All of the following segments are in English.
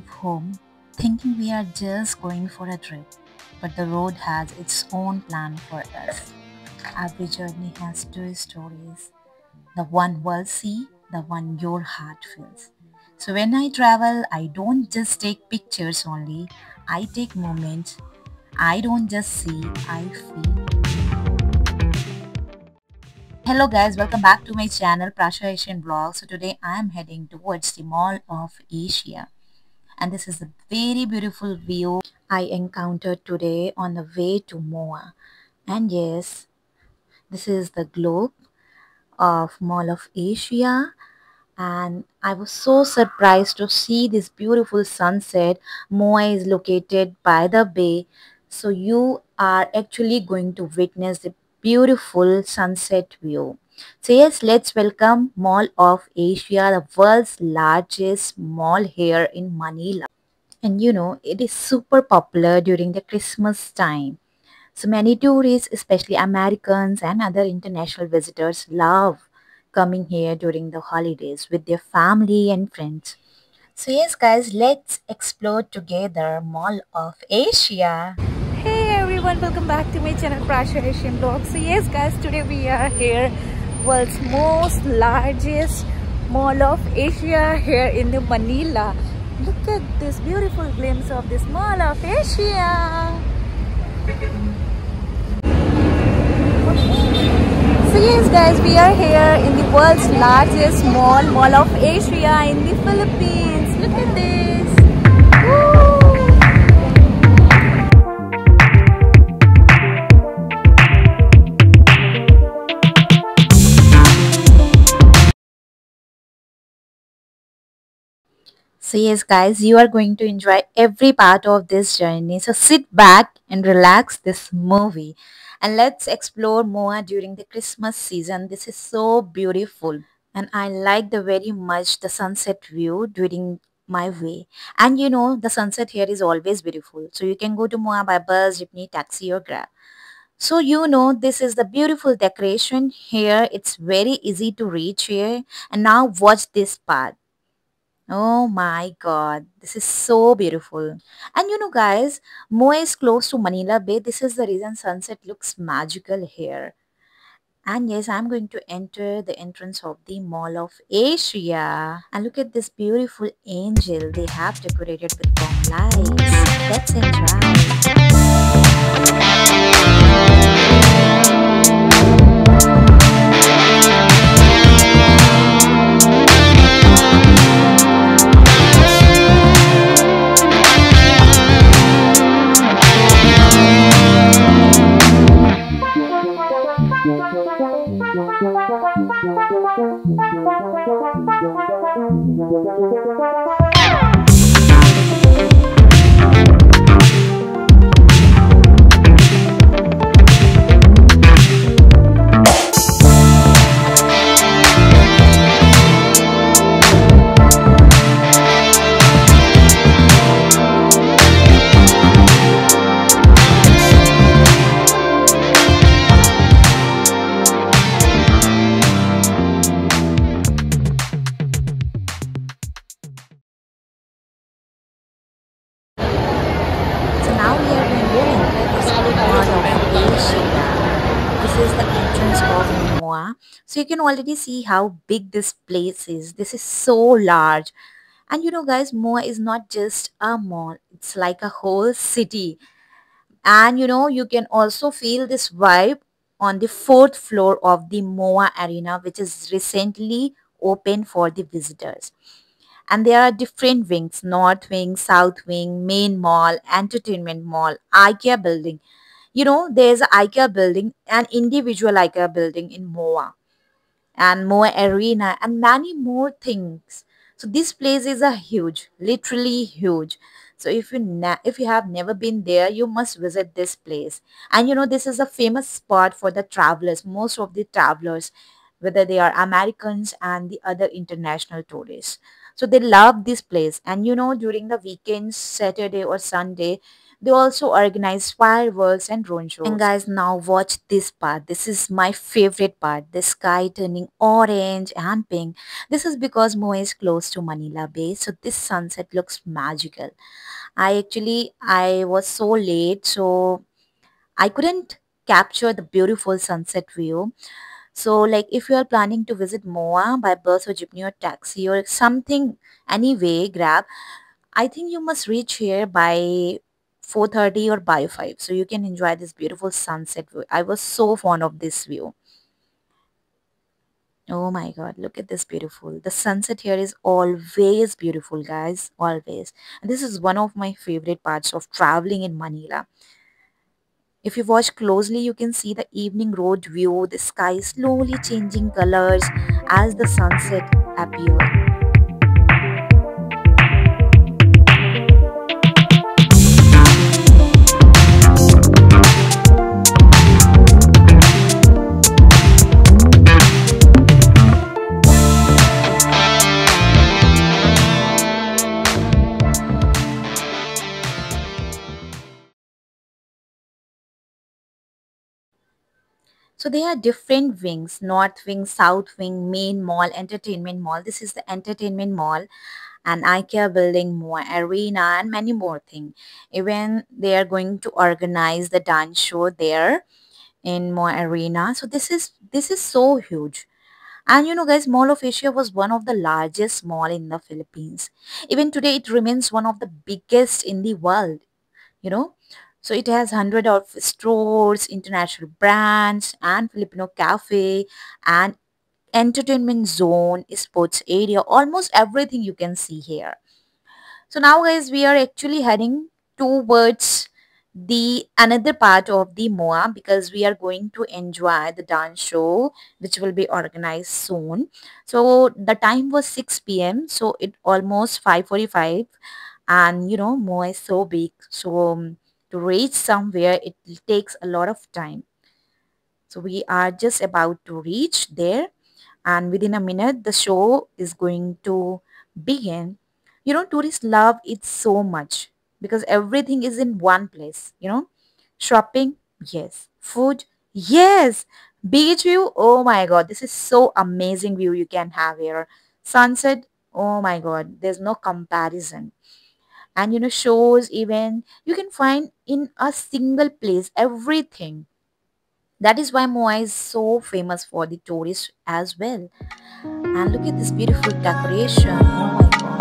leave home thinking we are just going for a trip, but the road has its own plan for us. Every journey has two stories, the one we'll see, the one your heart feels. So when I travel, I don't just take pictures only, I take moments. I don't just see, I feel. Hello guys, welcome back to my channel Prasha Asian Vlog. So today I am heading towards the Mall of Asia, and this is a very beautiful view I encountered today on the way to Moa. And yes, this is the globe of Mall of Asia, and I was so surprised to see this beautiful sunset. Moa is located by the bay, so you are actually going to witness the beautiful sunset view. So yes, let's welcome Mall of Asia, the world's largest mall here in Manila. And it is super popular during the Christmas time. So many tourists, especially Americans and other international visitors, love coming here during the holidays with their family and friends. So yes guys, let's explore together Mall of Asia. Hey everyone, welcome back to my channel Prasha Asian Vlog. So yes guys, today we are here, world's most largest Mall of Asia here in the Manila. Look at this beautiful glimpse of this Mall of Asia. So yes guys, we are here in the world's largest Mall of Asia in the Philippines. Look at this. Woo! So yes guys, you are going to enjoy every part of this journey. So sit back and relax this movie. And let's explore more during the Christmas season. This is so beautiful. And I like the very much the sunset view during my way. And the sunset here is always beautiful. So you can go to Moa by bus, jeepney, taxi or grab. So this is the beautiful decoration here. It's very easy to reach here. And now watch this part. Oh my god, this is so beautiful. And guys, Moa is close to Manila Bay. This is the reason sunset looks magical here. And yes, I'm going to enter the entrance of the Mall of Asia. And look at this beautiful angel they have decorated with bomb lights. Let's enjoy. So now we are going to enter this Mall of Asia. This is the entrance of Moa. So you can already see how big this place is. This is so large. And guys, Moa is not just a mall. It's like a whole city. And you can also feel this vibe on the fourth floor of the Moa Arena, which is recently open for the visitors. And there are different wings: north wing, south wing, main mall, entertainment mall, IKEA building. There's an IKEA building, an individual IKEA building in Moa, and Moa Arena, and many more things. So this place is a huge, literally huge. So if you have never been there, you must visit this place. And this is a famous spot for the travelers, most of the travelers, whether they are Americans and the other international tourists. So they love this place. And during the weekends, Saturday or Sunday, they also organize fireworks and drone shows. And guys, now watch this part. This is my favorite part. The sky turning orange and pink. This is because Moa is close to Manila Bay, so this sunset looks magical. I was so late, so I couldn't capture the beautiful sunset view. So, like, if you are planning to visit Moa by bus or jeepney or taxi or something, anyway, grab, I think you must reach here by 4:30 or by 5 so you can enjoy this beautiful sunset view. I was so fond of this view. Oh my god, look at this beautiful. The sunset here is always beautiful, guys, always. And this is one of my favorite parts of traveling in Manila. If you watch closely, you can see the evening road view, the sky slowly changing colors as the sunset appears. So there are different wings, north wing, south wing, main mall, entertainment mall. This is the entertainment mall, and IKEA building, more arena, and many more things. Even they are going to organize the dance show there in Moa Arena. So this is so huge. And guys, Mall of Asia was one of the largest mall in the Philippines. Even today, it remains one of the biggest in the world you know so it has hundred of stores, international brands, and Filipino cafe, and entertainment zone, sports area, almost everything you can see here. So now guys, we are actually heading towards the another part of the MOA because we are going to enjoy the dance show which will be organized soon. So the time was 6 p.m. So it almost 5:45, and MOA is so big. So to reach somewhere it takes a lot of time. So we are just about to reach there, and within a minute the show is going to begin. Tourists love it so much because everything is in one place. Shopping, yes. Food, yes. Beach view, oh my god, this is so amazing view you can have here. Sunset, oh my god, there's no comparison. And shows, even you can find in a single place everything. That is why Moa is so famous for the tourists as well. And look at this beautiful decoration. Oh my god.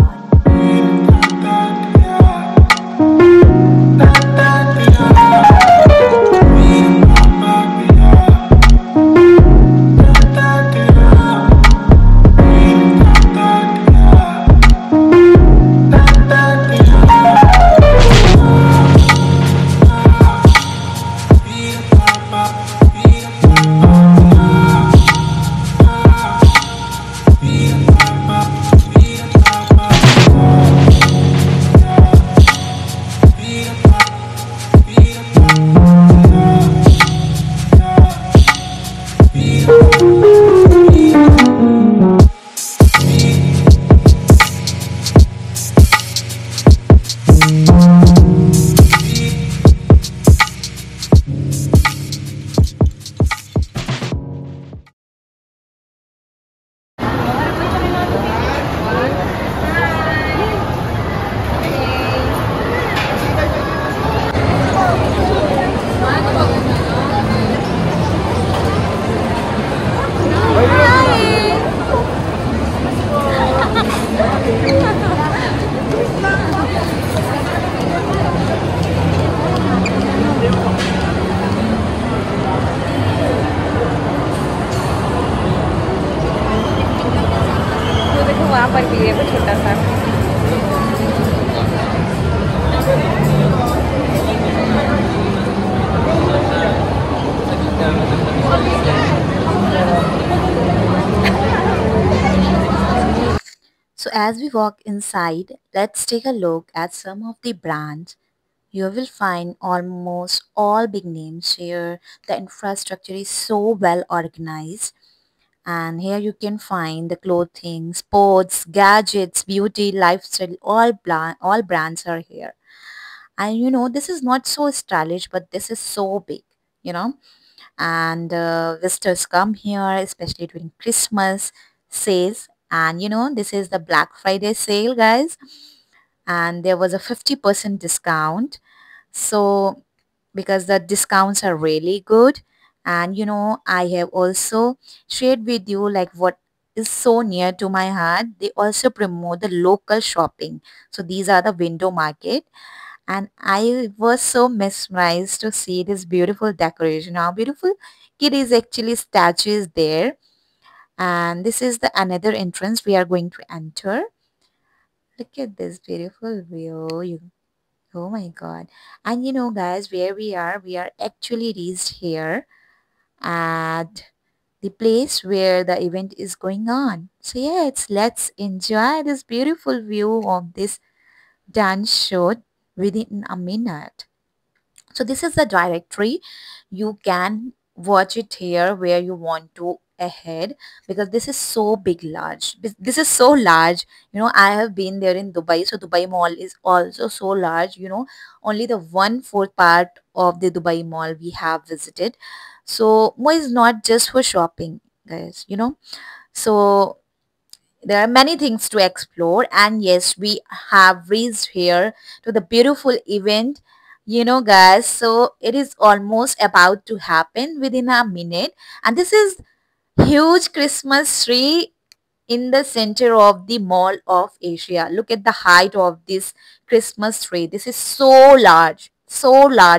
तो देखो वहाँ पर भी है वो छोटा सा। So as we walk inside, let's take a look at some of the brands. You will find almost all big names here. The infrastructure is so well organized, And here you can find the clothing, sports, gadgets, beauty, lifestyle, all brands are here. And this is not so stylish, but this is so big, you know. And visitors come here, especially during Christmas sales. And this is the Black Friday sale, guys. And there was a 50% discount. So because the discounts are really good. And I have also shared with you like what is so near to my heart. They also promote the local shopping. So these are the window market, and I was so mesmerized to see this beautiful decoration. How beautiful kid is actually statue is there. And this is the another entrance we are going to enter. Look at this beautiful view. Oh my god. And guys, where we are actually reached here at the place where the event is going on. So yeah, let's enjoy this beautiful view of this dance show within a minute. So this is the directory. You can watch it here where you want to ahead, because this is so big large. This is so large. I have been there in Dubai. So Dubai Mall is also so large. Only the 1/4 part of the Dubai Mall we have visited. So Mo is not just for shopping, guys. So there are many things to explore, and yes, we have reached here to the beautiful event, guys. So it is almost about to happen within a minute, and this is huge Christmas tree in the center of the Mall of Asia. Look at the height of this Christmas tree. This is so large,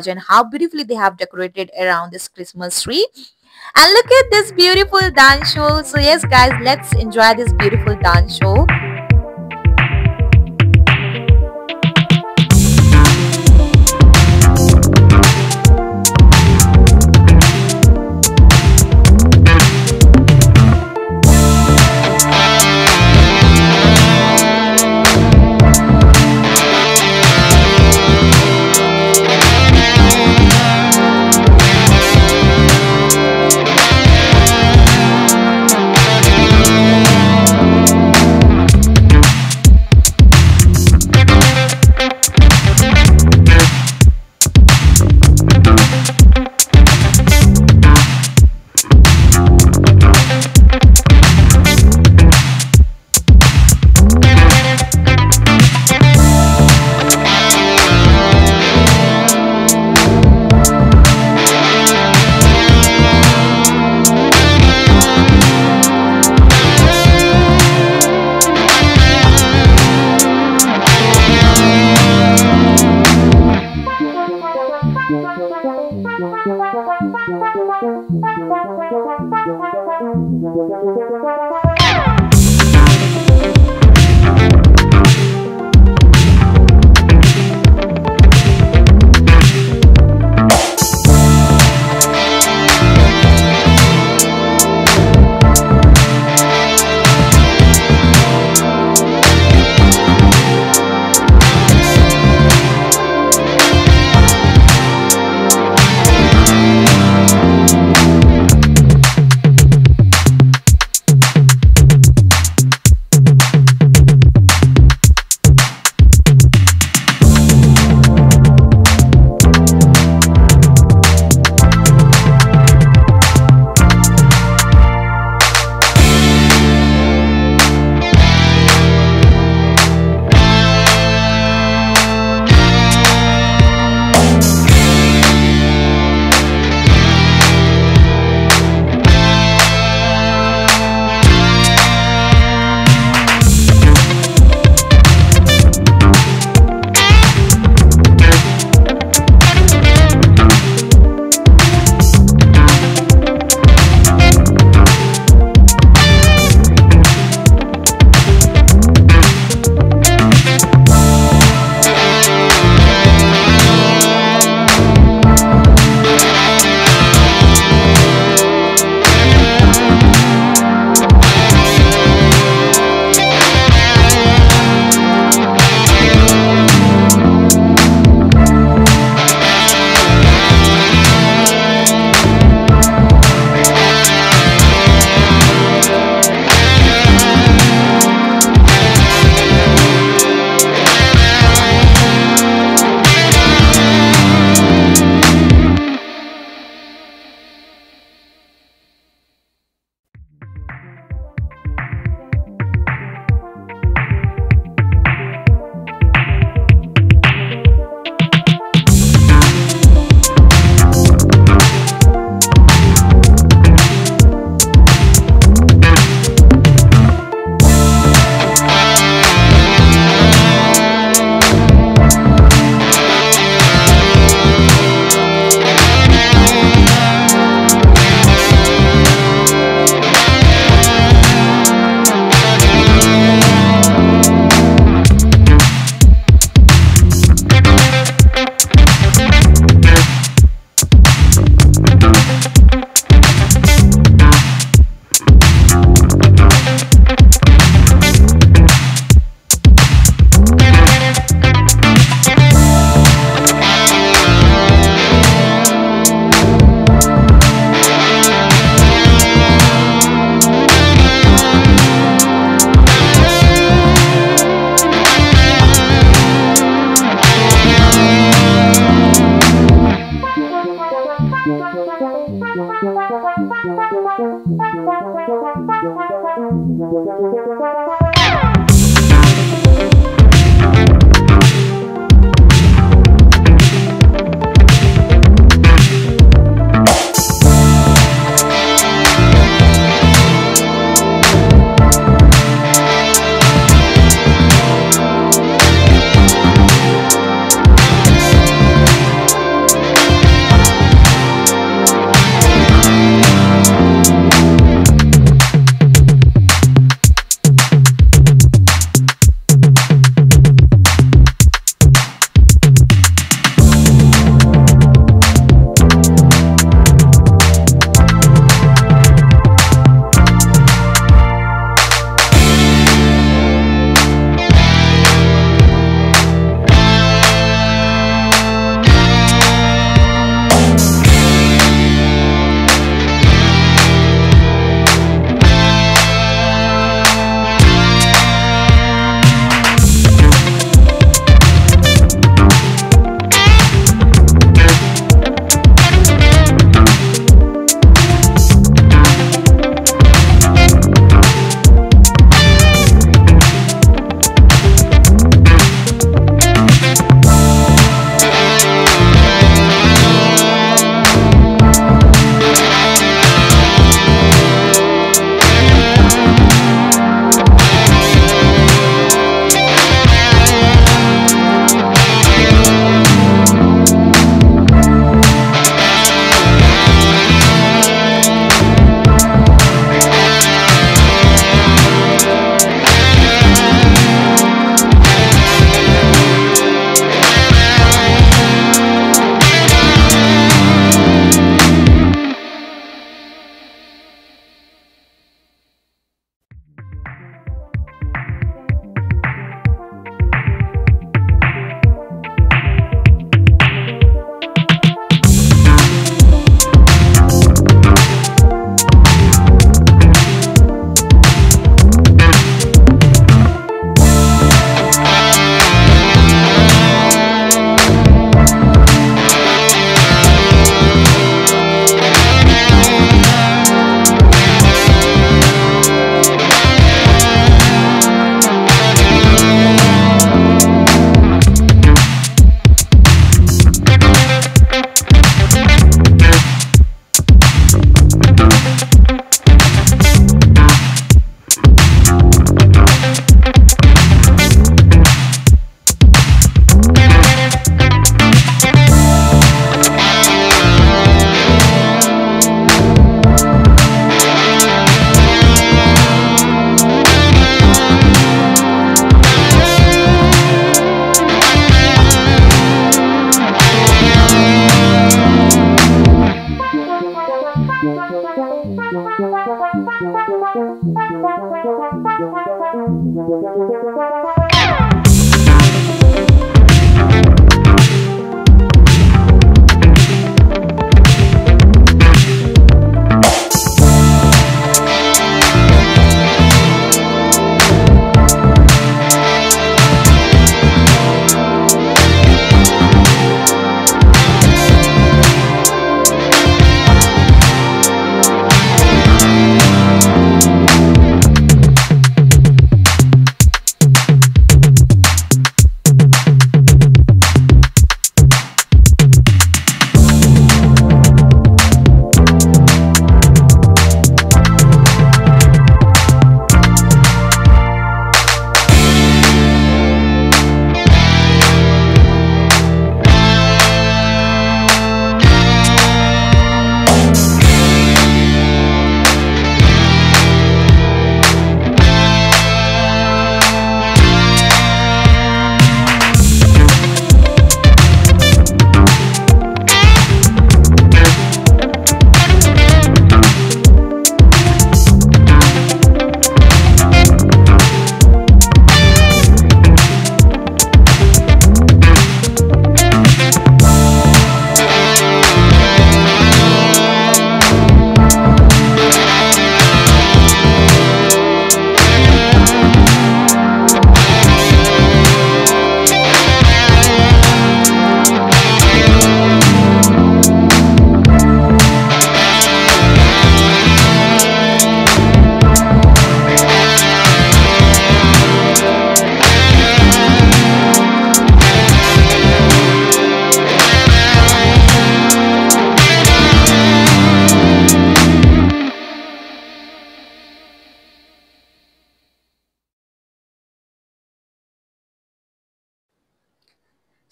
and how beautifully they have decorated around this Christmas tree. And look at this beautiful dance show. So yes, guys, let's enjoy this beautiful dance show.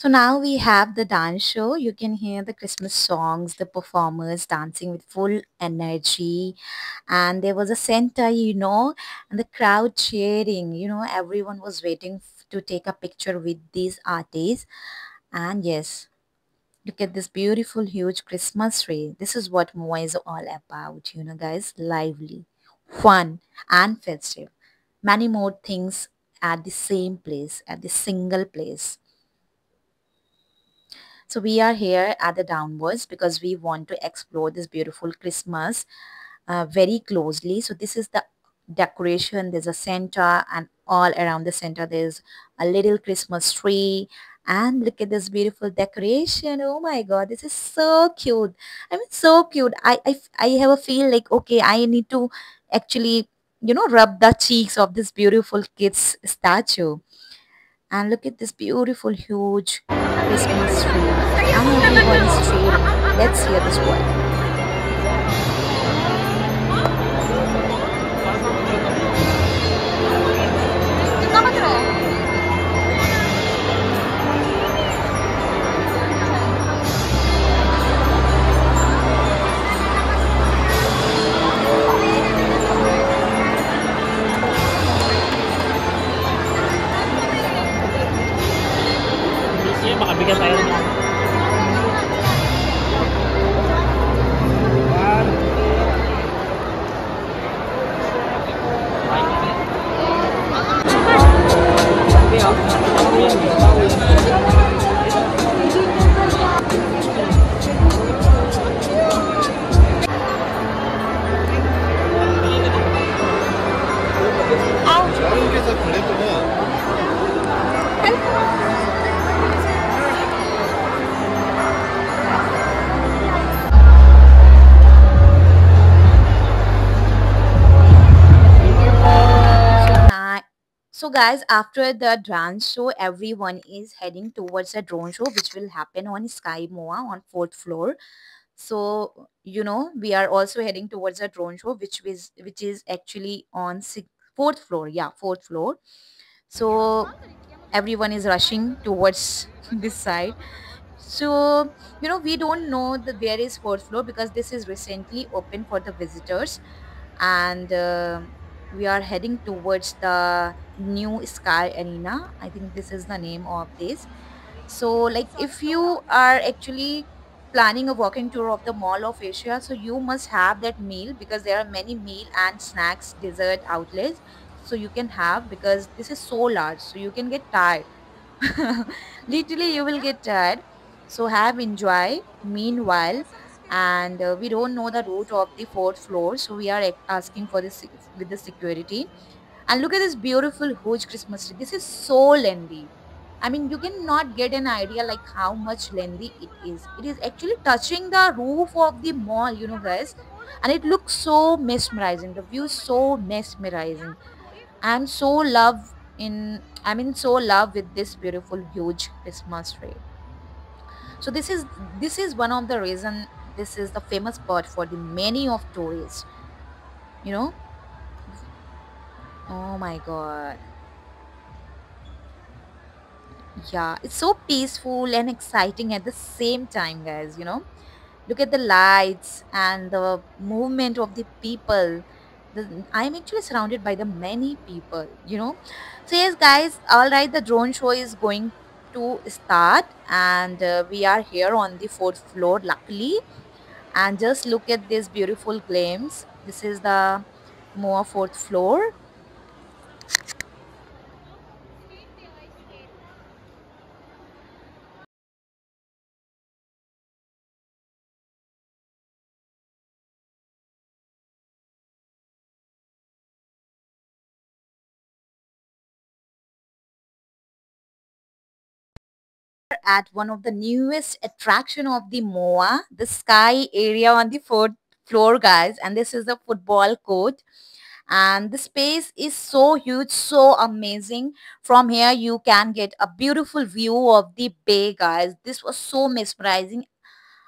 So now we have the dance show. You can hear the Christmas songs, the performers dancing with full energy. And there was a center, and the crowd cheering. Everyone was waiting to take a picture with these artists. And yes, look at this beautiful, huge Christmas tree. This is what Moa is all about, guys. Lively, fun, and festive. Many more things at the same place, at the single place. So we are here at the downwards because we want to explore this beautiful Christmas very closely. So this is the decoration. There's a center, and all around the center there's a little Christmas tree. And look at this beautiful decoration. Oh my God, this is so cute. I mean, so cute. I have a feel like, okay, I need to actually, rub the cheeks of this beautiful kid's statue. And look at this beautiful, huge Christmas tree. And everyone is cheering. Let's hear this word. Isinya makabigat tayo niyan. 한국에서 블랙은 So guys, after the dance show, everyone is heading towards a drone show, which will happen on Sky Moa on fourth floor. So we are also heading towards a drone show, which is actually on fourth floor. Yeah, fourth floor. So everyone is rushing towards this side. So we don't know that there is fourth floor because this is recently open for the visitors, and we are heading towards the new Sky Arena. I think this is the name of this. So like if you are actually planning a walking tour of the Mall of Asia, so you must have that meal because there are many meal and snacks dessert outlets, so you can have, because this is so large, so you can get tired. Literally you will get tired. So have enjoy meanwhile. And we don't know the route of the fourth floor, so we are asking for this with the security. And look at this beautiful huge Christmas tree. This is so lengthy. I mean, you cannot get an idea like how much lengthy it is. It is actually touching the roof of the mall, guys. And it looks so mesmerizing. The view is so mesmerizing. I'm so so love with this beautiful huge Christmas tree. So this is one of the reason this is the famous spot for the many of tourists. You know? Oh my God. Yeah, it's so peaceful and exciting at the same time, guys. Look at the lights and the movement of the people. I'm actually surrounded by the many people. So yes, guys, all right, the drone show is going to start, and we are here on the fourth floor, luckily. And just look at this beautiful glimpse. This is the Moa fourth floor. At one of the newest attraction of the MOA, the sky area on the fourth floor, guys. And this is the football court. And the space is so huge, so amazing. From here, you can get a beautiful view of the bay, guys. This was so mesmerizing.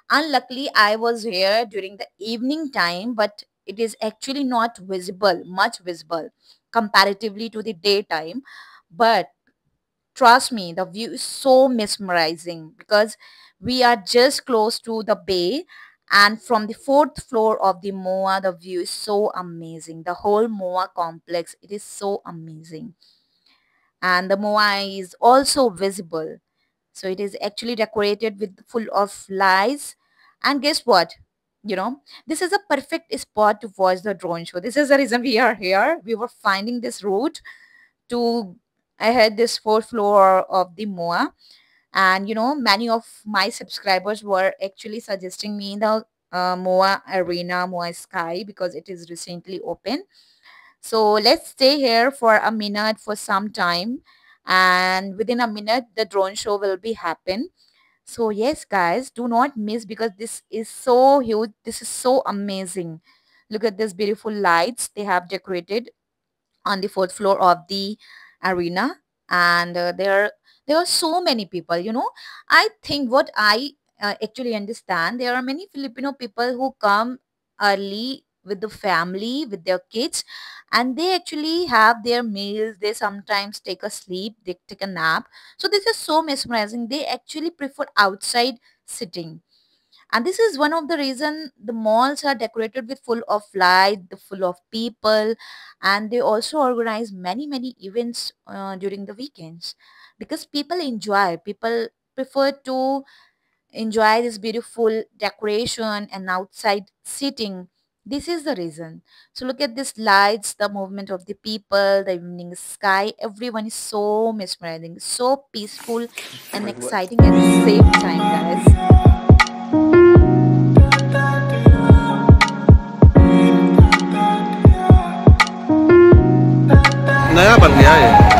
Unluckily, I was here during the evening time, but it is actually not visible, much visible comparatively to the daytime. But Trust me, the view is so mesmerizing because we are just close to the bay, and from the fourth floor of the MOA, the view is so amazing. The whole MOA complex, it is so amazing. And the MOA is also visible. So it is actually decorated with full of lights. And guess what? This is a perfect spot to watch the drone show. This is the reason we are here. We were finding this route to I had this fourth floor of the MOA, and many of my subscribers were actually suggesting me the MOA Arena, MOA Sky, because it is recently open. So let's stay here for a minute for some time, and within a minute the drone show will be happen. So yes, guys, do not miss because this is so huge. This is so amazing. Look at this beautiful lights they have decorated on the fourth floor of the arena, and there are so many people. I think what I actually understand, there are many Filipino people who come early with the family, with their kids, and they actually have their meals. They sometimes take a sleep, they take a nap. So this is so mesmerizing. They actually prefer outside sitting, and this is one of the reason the malls are decorated with full of light, the full of people, and they also organize many events during the weekends because people prefer to enjoy this beautiful decoration and outside seating. This is the reason. So look at these lights, the movement of the people, the evening sky. Everyone is so mesmerizing, so peaceful and Like what? exciting at the same time, guys. नया बन गया है।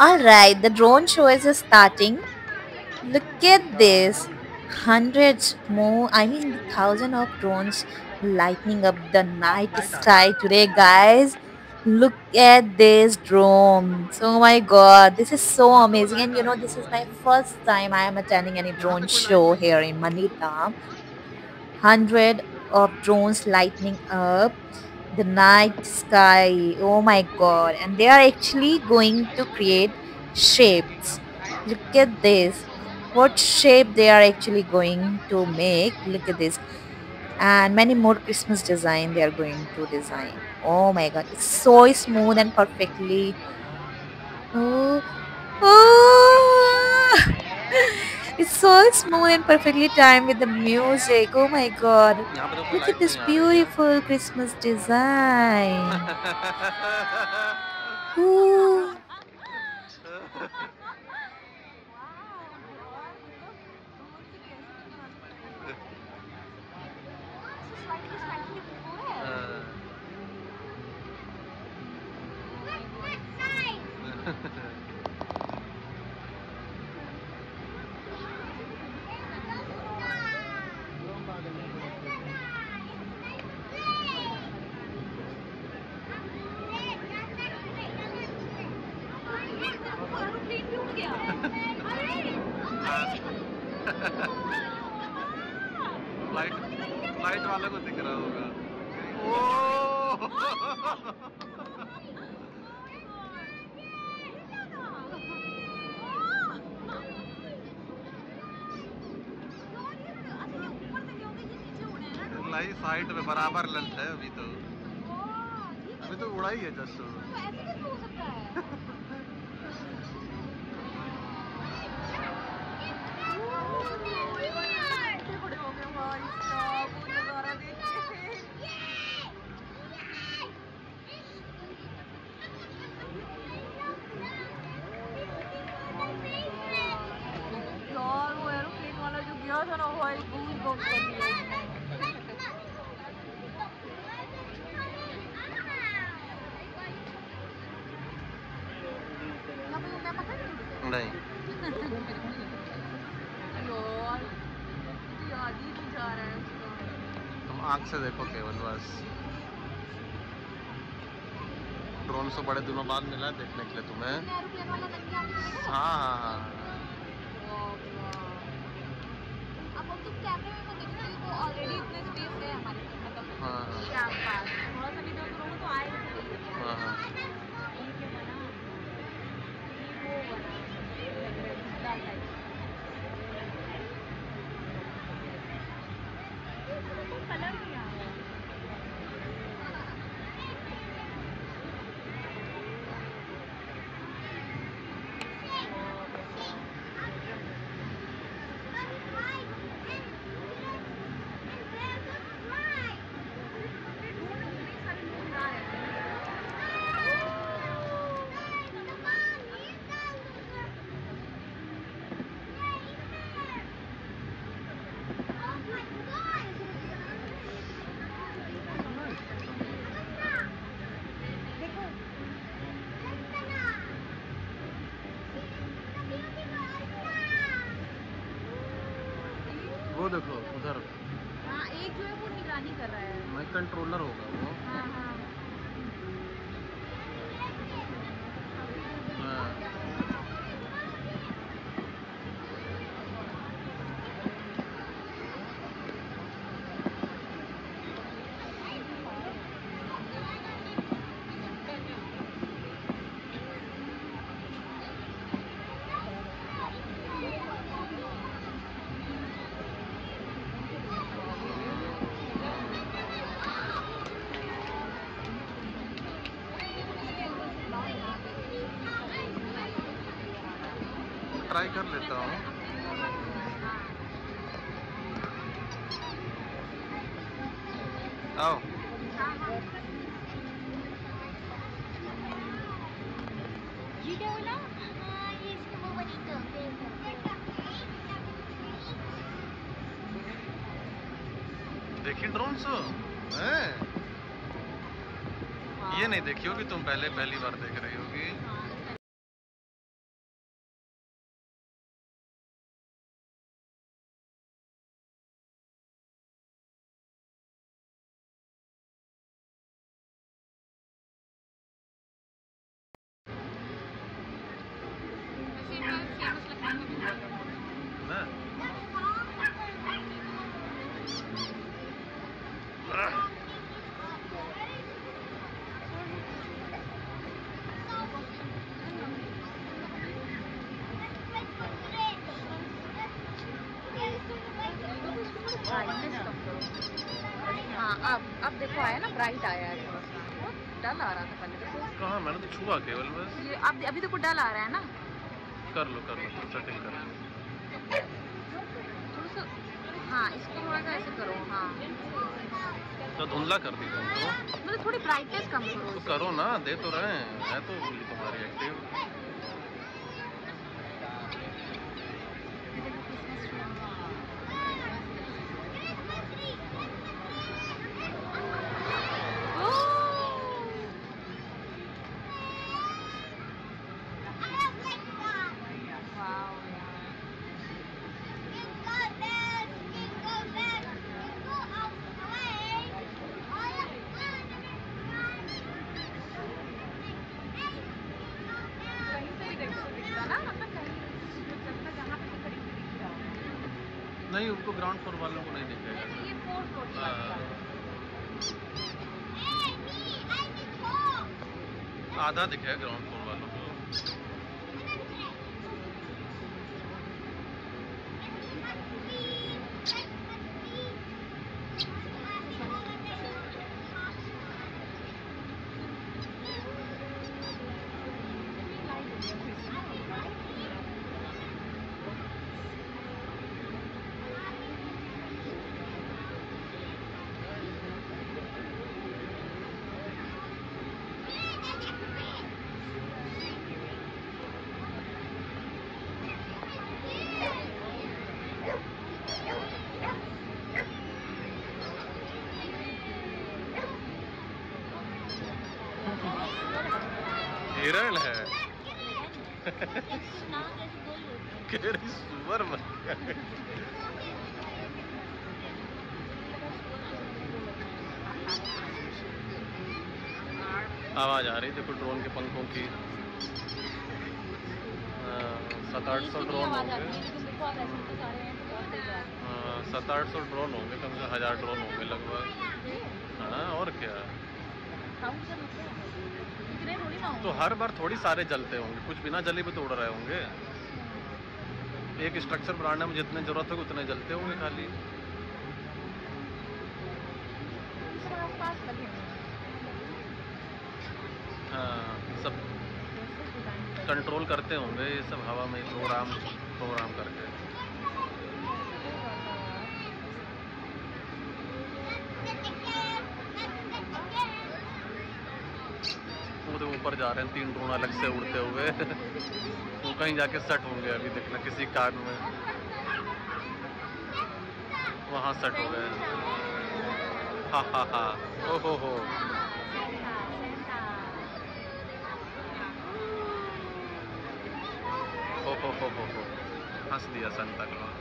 All right, the drone show is starting. Look at this. Hundreds more, I mean, thousands of drones lighting up the night sky today, guys. Look at this drones. Oh my god, this is so amazing. And this is my first time I am attending any drone show here in Manila. Hundred of drones lighting up the night sky. Oh my god. And they are actually going to create shapes. Look at this. What shape they are actually going to make. Look at this. And many more Christmas design they are going to design. Oh my god. It's so smooth and perfectly. Oh. Oh. It's so smooth and perfectly timed with the music. Oh my god. यहाँ पे तो कोई Look at light this नहीं आ रही beautiful Christmas design. Ooh. Flight वाले को दिख रहा होगा। ओ लाई साइड में बराबर लेंथ है अभी तो। अभी तो उड़ा ही है जस्ट। ऐसे कैसे हो सकता है? बड़े हो गए भाई साहब, वो नजारा देखिए। यार वो एरोप्लेन वाला जो गया था ना भाई, गूज बम्प कर दिया उसने। यहाँ पे वो क्या पकड़ नहीं यार, तो याद ही नहीं जा रहा है उसका। तुम आँख से देखो केवल बस। ड्रोन से बड़े दिनों बाद मिला है देखने के लिए तुम्हें। एरोप्लेन वाला बन गया। हाँ हाँ हाँ। अब हम तुम कैमरे में देख रहे हो, वो ऑलरेडी इतने स्पेस है हमारे मतलब हाँ श्याम पास, थोड़ा सा भी इधर करोगे तो आएगा। हाँ हाँ। वो बना कलर नहीं आ रहा। वो देखो उधर। हाँ, एक जो है वो निगरानी कर रहा है। मैं कंट्रोलर होगा वो। हाँ हाँ। हाँ। ट्राई कर लेता हूँ। आओ। ये क्या बोला? हाँ, ये इसके वो बनी तो। देखी ड्रोन शो है? ये नहीं देखी होगी तुम, पहली बार देख रही होगी। ना? हाँ, अब देखो आया ना, ब्राइट आया है थोड़ा सा। बहुत डल आ रहा था पहले देखो। कहाँ, मैंने तो छुआ केवल बस। ये अब अभी देखो डल आ रहा है ना। कर लो कुछ सेटिंग कर लो। थोड़ा सा, हाँ इसको थोड़ा सा ऐसे करो। हाँ तो धुंधला कर दी तुम तो। मतलब थोड़ी ब्राइटनेस कम करो। तो करो ना, दे तो रहे हैं, मैं तो बोली तुम्हारी एक्टिव। नहीं, उनको ग्राउंड फ्लोर वालों को नहीं दिखेगा। ये 4 फ्लोर आधा दिखे ग्राउंड फ्लोर वालों को। हिरण है। केरी सुअर बन गया। आवाज आ रही देखो ड्रोन के पंखों की। 700-800 ड्रोन होंगे। 700-800 ड्रोन होंगे, कम से 1000 ड्रोन होंगे लगभग। हाँ और क्या। तो हर बार थोड़ी सारे जलते होंगे, कुछ बिना जली भी तो उड़ रहे होंगे। एक स्ट्रक्चर बनाने में जितने जरूरत होगी उतने जलते होंगे खाली। हाँ सब कंट्रोल करते होंगे ये सब हवा में प्रोग्राम करके। वो ऊपर जा रहे हैं 3 ड्रोन अलग से उड़ते हुए। वो कहीं जाके सेट होंगे, अभी देखना किसी कार में वहाँ सेट हो गए। हा हा हा ओहो हो। हो हंस दिया संता क्लॉज।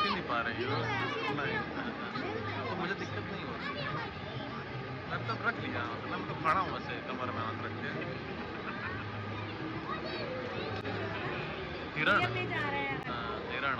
नहीं पा रही हो नहीं, तो मुझे दिक्कत नहीं हो रही। लैपटॉप रख लिया, मैं तो खड़ा हूँ वैसे कमर में हाथ रख के। हिरण हिरण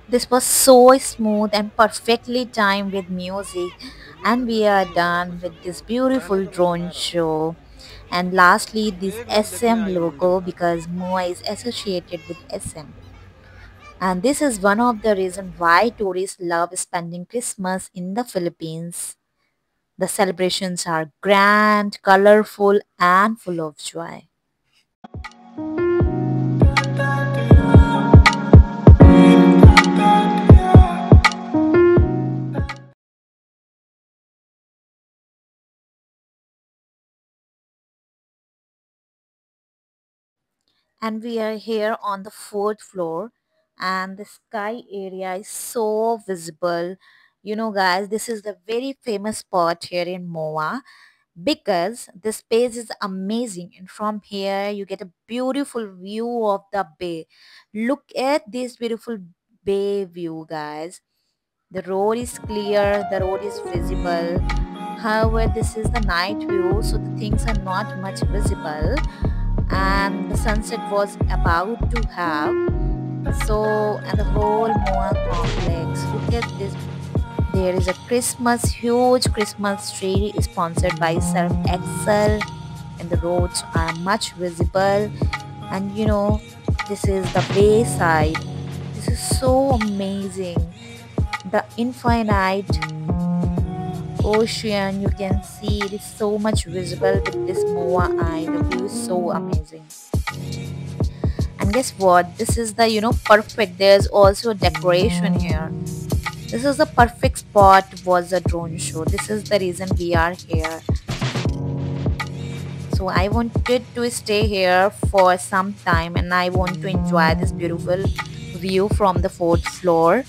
This was so smooth and perfectly timed with music. And we are done with this beautiful drone show. And lastly, this SM logo because Moa is associated with SM. And this is one of the reasons why tourists love spending Christmas in the Philippines. The celebrations are grand, colorful, and full of joy. And we are here on the fourth floor, and the sky area is so visible. You know, guys, this is the very famous spot here in Moa because the space is amazing, and from here you get a beautiful view of the bay. Look at this beautiful bay view, guys. The road is clear, the road is visible. However, this is the night view, so the things are not much visible, and the sunset was about to have. So, and the whole Moa complex. Look at this. There is a huge Christmas tree sponsored by Surf Excel, and the roads are much visible. And you know, this is the bayside. This is so amazing. The infinite ocean, you can see it is so much visible with this Moa eye. The view is so amazing. And guess what? This is the, perfect. There's also a decoration here. This is the perfect spot was a drone show. This is the reason we are here. So I wanted to stay here for some time and I want to enjoy this beautiful view from the fourth floor.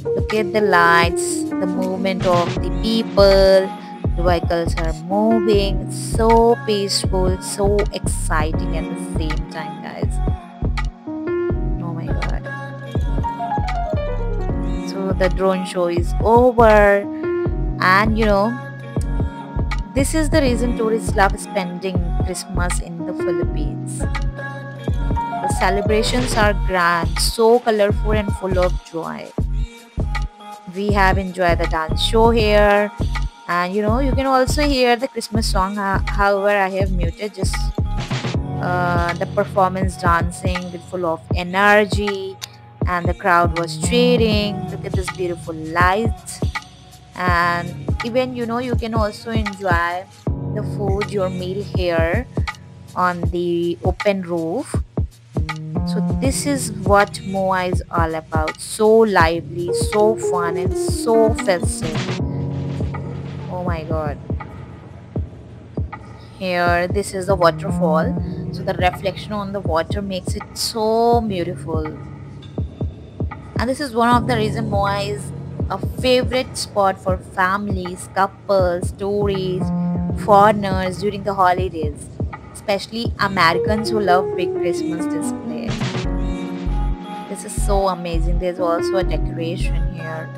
Look at the lights, the movement of the people, the vehicles are moving. It's so peaceful, so exciting at the same time, guys. Oh my god. So the drone show is over, and this is the reason tourists love spending Christmas in the Philippines. The celebrations are grand, so colorful and full of joy. We have enjoyed the dance show here, and you can also hear the Christmas song. However, I have muted just the performance dancing with full of energy, and the crowd was cheering. Look at this beautiful lights, and even you can also enjoy the food, your meal here on the open roof. So this is what Moa is all about. So lively, so fun, and so festive. Oh my god. Here, this is the waterfall. So the reflection on the water makes it so beautiful. And this is one of the reason Moa is a favorite spot for families, couples, tourists, foreigners during the holidays, especially Americans who love big Christmas display. This is so amazing. There's also a decoration here.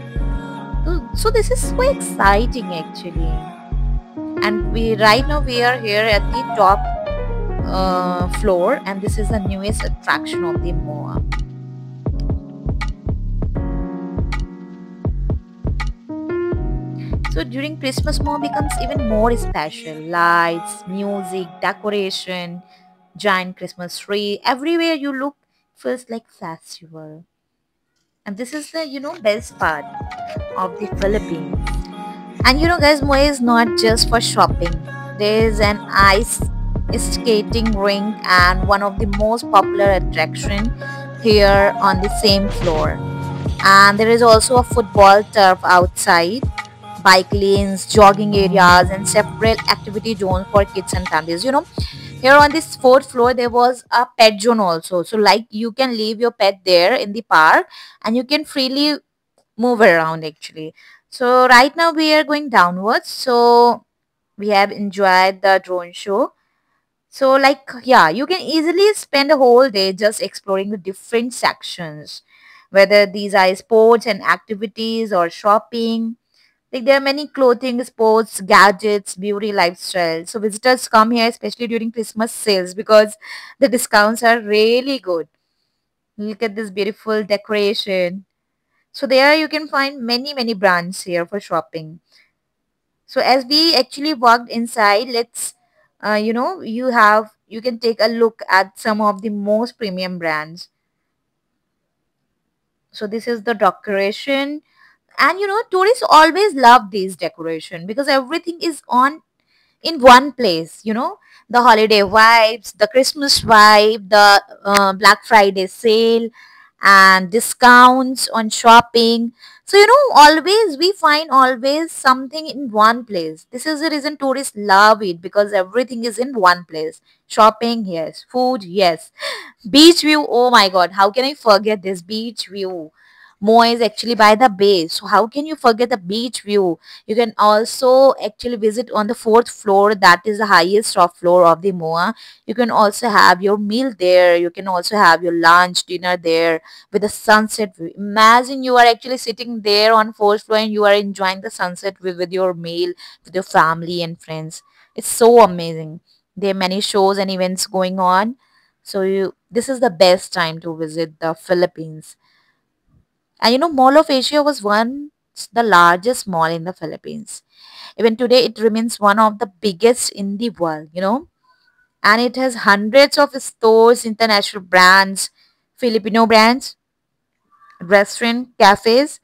So this is so exciting actually. And we right now we are here at the top floor, and this is the newest attraction of the Moa. So during Christmas, Moa becomes even more special. Lights, music, decoration, giant Christmas tree. Everywhere you look feels like festival. And this is the best part of the Philippines. And guys, Moa is not just for shopping. There is an ice skating rink and one of the most popular attraction here on the same floor. And there is also a football turf outside, bike lanes, jogging areas, and several activity zones for kids and families. Here on this fourth floor there was a pet zone also. So like you can leave your pet there in the park and you can freely move around actually. So right now we are going downwards. So we have enjoyed the drone show. So like yeah, you can easily spend a whole day just exploring the different sections, whether these are sports and activities or shopping. Like there are many clothing, sports, gadgets, beauty, lifestyle. So visitors come here especially during Christmas sales because the discounts are really good. Look at this beautiful decoration. So there you can find many brands here for shopping. So as we actually walked inside, let's you can take a look at some of the most premium brands. So this is the decoration, and tourists always love these decoration because everything is on in one place. The holiday vibes, the Christmas vibe, the Black Friday sale, and discounts on shopping. So always we find always something in one place. This is the reason tourists love it, because everything is in one place. Shopping, yes. Food, yes. Beach view, oh my god, how can I forget this beach view? Moa is actually by the bay, so how can you forget the beach view? You can also actually visit on the fourth floor, that is the highest top floor of the Moa. You can also have your meal there. You can also have your lunch, dinner there with the sunset view. Imagine you are actually sitting there on fourth floor and you are enjoying the sunset with your meal, with your family and friends. It's so amazing. There are many shows and events going on. So this is the best time to visit the Philippines. And Mall of Asia was once the largest mall in the Philippines. Even today, it remains one of the biggest in the world. And it has hundreds of stores, international brands, Filipino brands, restaurant, cafes,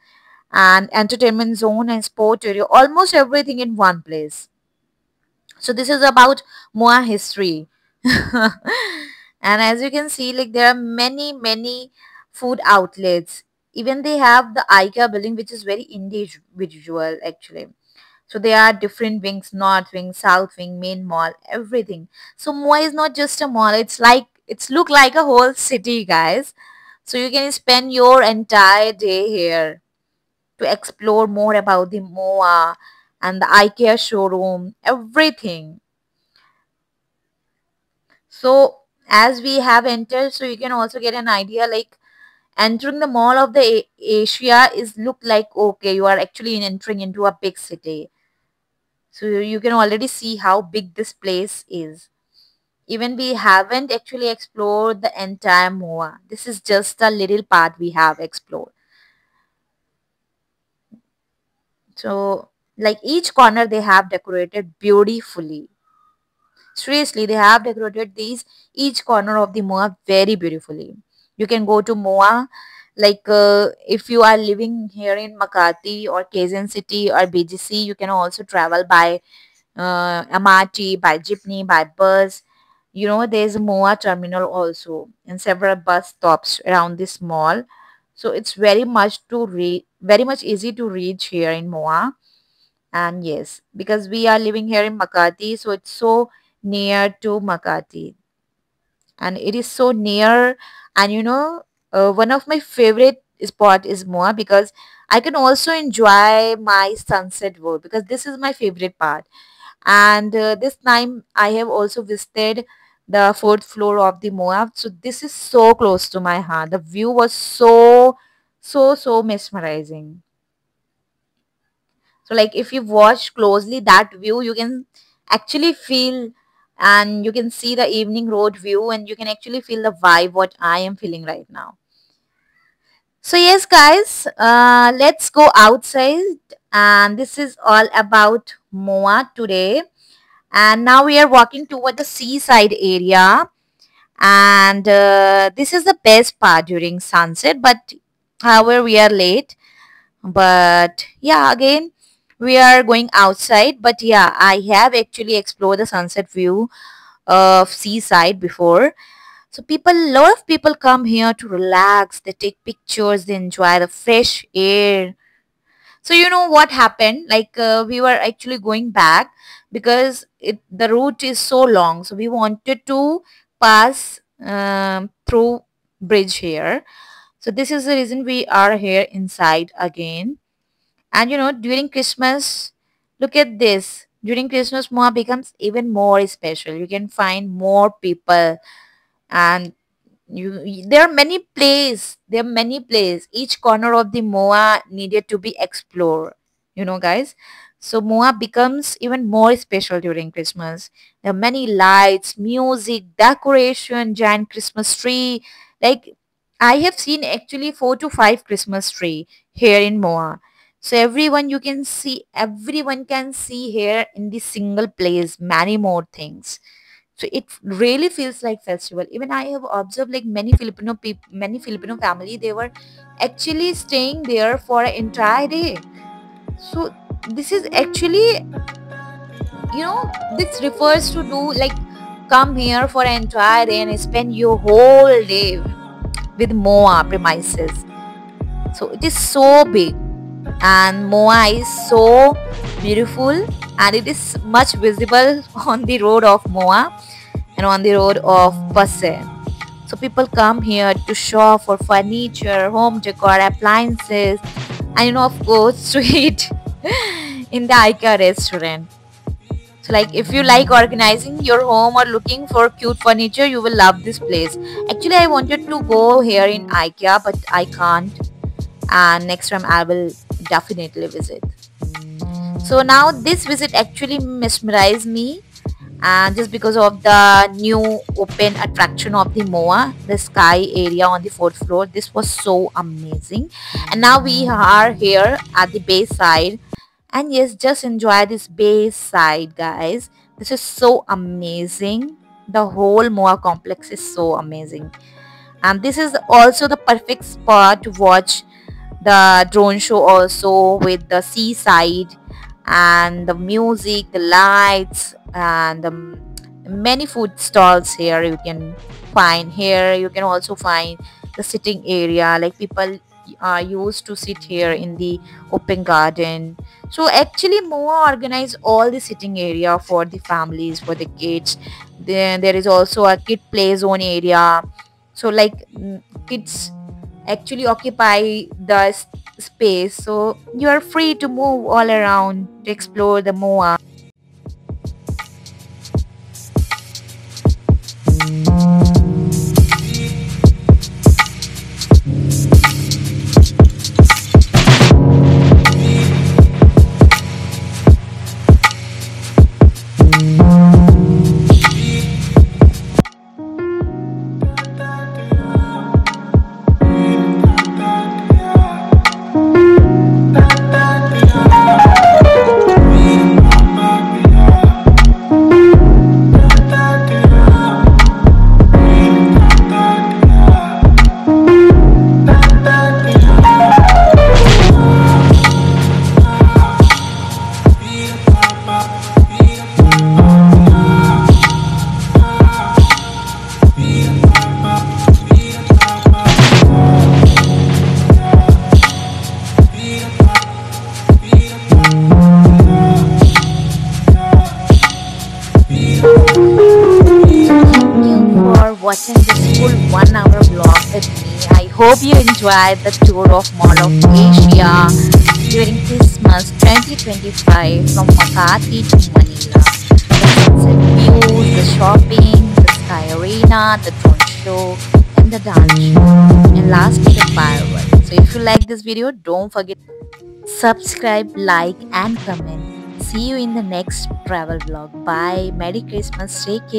and entertainment zone and sport area, almost everything in one place. So this is about Moa history. And as you can see, like there are many food outlets. Even they have the IKEA building, which is very individual actually. So there are different wings, north wing, south wing, main mall, everything. So Moa is not just a mall, it's look like a whole city, guys. So you can spend your entire day here to explore more about the Moa and the IKEA showroom, everything. So as we have entered, so you can also get an idea, like entering the mall of the Asia is look like, okay, you are actually entering into a big city. So you can already see how big this place is. Even we haven't actually explored the entire MOA. This is just a little part we have explored. So like each corner they have decorated beautifully. Seriously, they have decorated these each corner of the Moa very beautifully. You can go to Moa, like if you are living here in Makati or Quezon City or BGC, you can also travel by MRT, by jeepney, by bus. There's a Moa terminal also and several bus stops around this mall. So it's very much easy to reach here in Moa. And yes, because we are living here in Makati, so it's so near to Makati. And it is so near. And one of my favorite spot is Moa because I can also enjoy my sunset view, because this is my favorite part. And this time I have also visited the fourth floor of the Moa. So this is so close to my heart. The view was so mesmerizing. So like if you watch closely that view, you can actually feel, and you can see the evening road view, and you can actually feel the vibe what I am feeling right now. So yes guys, let's go outside, and this is all about Moa today. And now we are walking toward the seaside area, and this is the best part during sunset, but however we are late. But yeah, again we are going outside, but yeah, I have actually explored the sunset view of seaside before. So a lot of people come here to relax, they take pictures, they enjoy the fresh air. So you know what happened, like we were actually going back because the route is so long, so we wanted to pass through bridge here. So this is the reason we are here inside again. And during Christmas, look at this. During Christmas, Moa becomes even more special. You can find more people, and there are many places. There are many places. Each corner of the Moa needed to be explored. Guys. So Moa becomes even more special during Christmas. There are many lights, music, decoration, giant Christmas tree. Like I have seen actually 4 to 5 Christmas tree here in Moa. So everyone can see here in this single place many more things. So it really feels like festival. Even I have observed like many Filipino family, they were actually staying there for an entire day. So this is actually, this refers to do like come here for an entire day and spend your whole day with Moa premises. So it is so big, and Moa is so beautiful, and it is much visible on the road of Moa and on the road of Passe. So people come here to shop for furniture, home decor, appliances, and of course to eat in the IKEA restaurant. So like if you like organizing your home or looking for cute furniture, you will love this place. Actually, I wanted to go here in IKEA, but I can't. And next time I will definitely visit. So now this visit actually mesmerized me, and just because of the new open attraction of the MOA, the sky area on the fourth floor, this was so amazing. And now we are here at the bay side, and yes, just enjoy this bay side, guys. This is so amazing. The whole MOA complex is so amazing, and this is also the perfect spot to watch the drone show also, with the seaside and the music, the lights, and the many food stalls here you can find. Here you can also find the sitting area, like people are used to sit here in the open garden. So actually Moa organize all the sitting area for the families, for the kids. Then there is also a kid play zone area. So like kids actually occupy the space, so you are free to move all around to explore the Moa. Thank you for watching this full 1 hour vlog with me. I hope you enjoyed the tour of Mall of Asia during Christmas 2025 from Makati to Manila. The sunset views, the shopping, the sky arena, the drone show, and the dance show. And lastly, the fireworks. So if you like this video, don't forget to subscribe, like, and comment. See you in the next travel vlog. Bye. Merry Christmas. Take care.